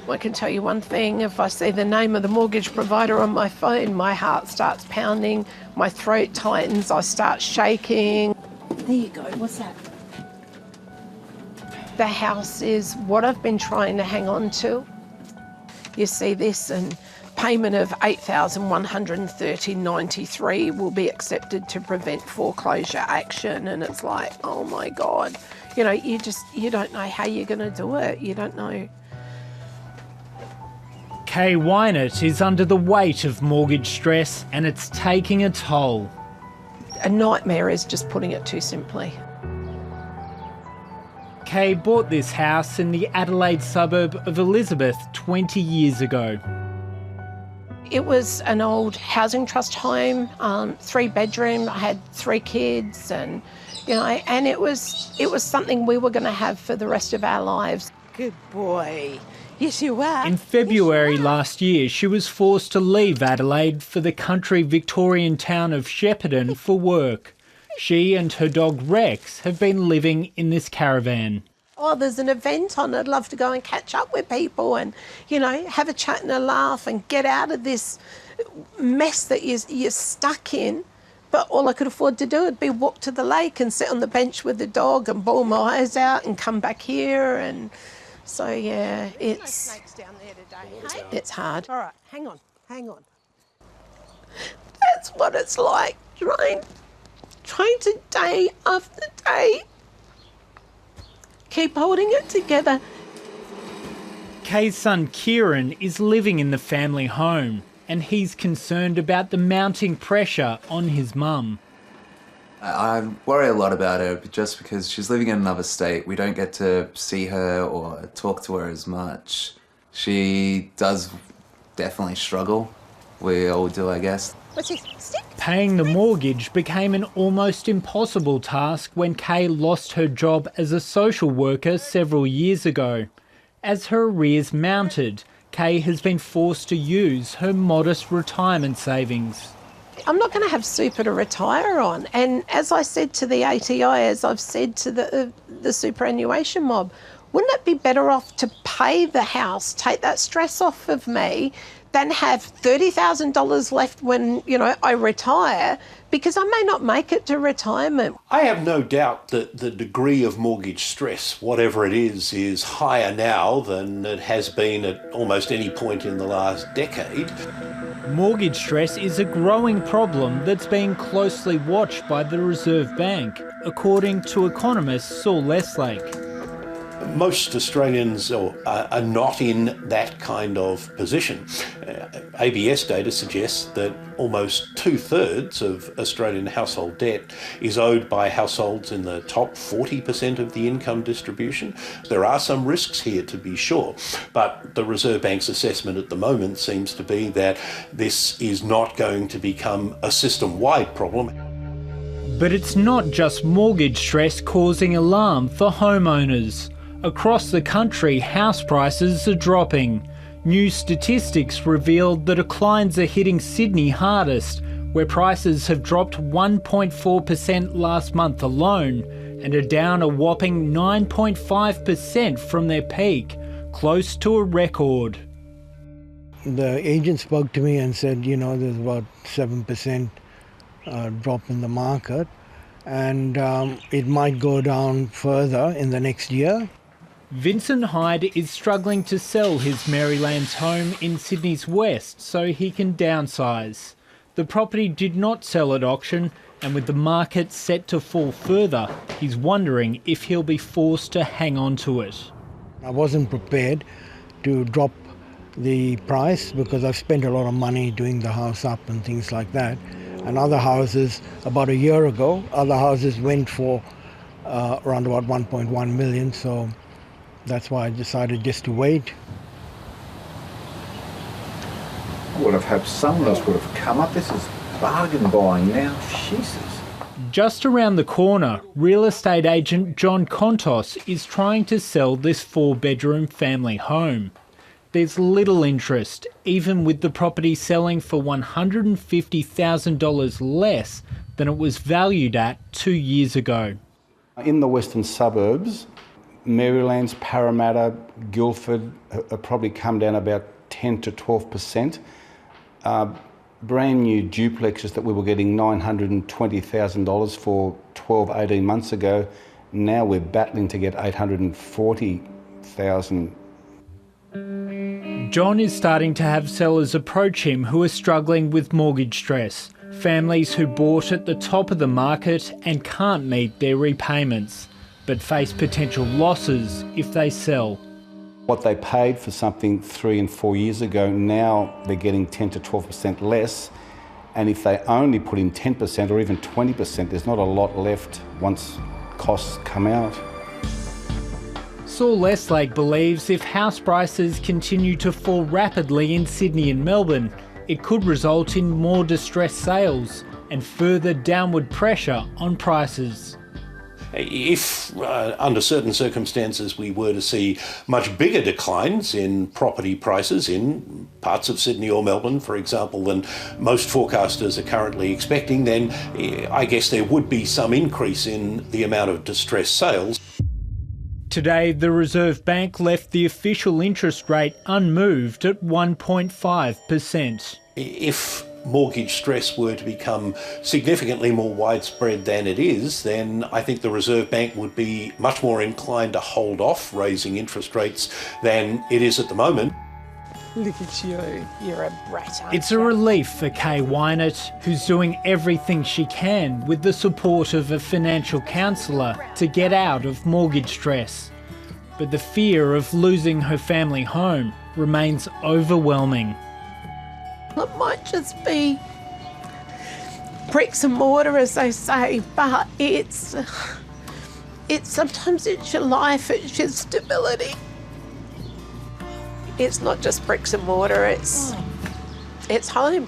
I can tell you one thing, if I see the name of the mortgage provider on my phone, my heart starts pounding, my throat tightens, I start shaking. There you go, what's that? The house is what I've been trying to hang on to. You see this, and payment of $8,130.93 will be accepted to prevent foreclosure action, and it's like, oh my God. You know, you don't know how you're going to do it. You don't know. Kay Wynett is under the weight of mortgage stress and it's taking a toll. A nightmare is just putting it too simply. Kay bought this house in the Adelaide suburb of Elizabeth 20 years ago. It was an old housing trust home, 3-bedroom. I had 3 kids, and you know, and it was something we were going to have for the rest of our lives. Good boy. Yes, you are. In February last year, she was forced to leave Adelaide for the country Victorian town of Shepparton for work. She and her dog Rex have been living in this caravan. Oh, there's an event on. I'd love to go and catch up with people and, you know, have a chat and a laugh and get out of this mess that you're stuck in. But all I could afford to do would be walk to the lake and sit on the bench with the dog and bawl my eyes out and come back here. And so, yeah, it's hard. All right, hang on. That's what it's like, trying to day after day keep holding it together. Kay's son Kieran is living in the family home and he's concerned about the mounting pressure on his mum. I worry a lot about her just because she's living in another state. We don't get to see her or talk to her as much. She does definitely struggle. We all do, I guess. What's this? Stick? Paying the mortgage became an almost impossible task when Kay lost her job as a social worker several years ago. As her arrears mounted, Kay has been forced to use her modest retirement savings. I'm not going to have super to retire on. And as I said to the ATI, as I've said to the superannuation mob, wouldn't it be better off to pay the house, take that stress off of me, than have $30,000 left when, you know, I retire, because I may not make it to retirement. I have no doubt that the degree of mortgage stress, whatever it is higher now than it has been at almost any point in the last decade. Mortgage stress is a growing problem that's being closely watched by the Reserve Bank, according to economist Saul Lestlake. Most Australians are not in that kind of position. ABS data suggests that almost 2/3 of Australian household debt is owed by households in the top 40% of the income distribution. There are some risks here, to be sure, but the Reserve Bank's assessment at the moment seems to be that this is not going to become a system-wide problem. But it's not just mortgage stress causing alarm for homeowners. Across the country, house prices are dropping. New statistics revealed the declines are hitting Sydney hardest, where prices have dropped 1.4% last month alone and are down a whopping 9.5% from their peak, close to a record. The agent spoke to me and said, you know, there's about 7% drop in the market, and it might go down further in the next year. Vincent Hyde is struggling to sell his Marylands home in Sydney's west so he can downsize. The property did not sell at auction, and with the market set to fall further, he's wondering if he'll be forced to hang on to it. I wasn't prepared to drop the price because I've spent a lot of money doing the house up and things like that. And other houses, about a year ago, other houses went for around about 1.1 million, so that's why I decided just to wait. I would have hoped some of us would have come up. This is bargain buying now. Jesus. Just around the corner, real estate agent John Contos is trying to sell this 4-bedroom family home. There's little interest, even with the property selling for $150,000 less than it was valued at 2 years ago. In the western suburbs, Maryland's, Parramatta, Guildford have probably come down about 10 to 12%. Brand new duplexes that we were getting $920,000 for 12, 18 months ago, now we're battling to get $840,000. John is starting to have sellers approach him who are struggling with mortgage stress. Families who bought at the top of the market and can't meet their repayments, but face potential losses if they sell. What they paid for something 3 and 4 years ago, now they're getting 10 to 12% less. And if they only put in 10% or even 20%, there's not a lot left once costs come out. Saul Lestlake believes if house prices continue to fall rapidly in Sydney and Melbourne, it could result in more distressed sales and further downward pressure on prices. If, under certain circumstances, we were to see much bigger declines in property prices in parts of Sydney or Melbourne, for example, than most forecasters are currently expecting, then I guess there would be some increase in the amount of distressed sales. Today, the Reserve Bank left the official interest rate unmoved at 1.5%. If mortgage stress were to become significantly more widespread than it is, then I think the Reserve Bank would be much more inclined to hold off raising interest rates than it is at the moment. Look at you. You're a brat, aren't It's a you? relief for Kay Wynett, who's doing everything she can with the support of a financial counsellor to get out of mortgage stress. But the fear of losing her family home remains overwhelming. It might just be bricks and mortar, as they say, but it's sometimes it's your life, it's your stability. It's not just bricks and mortar, it's home.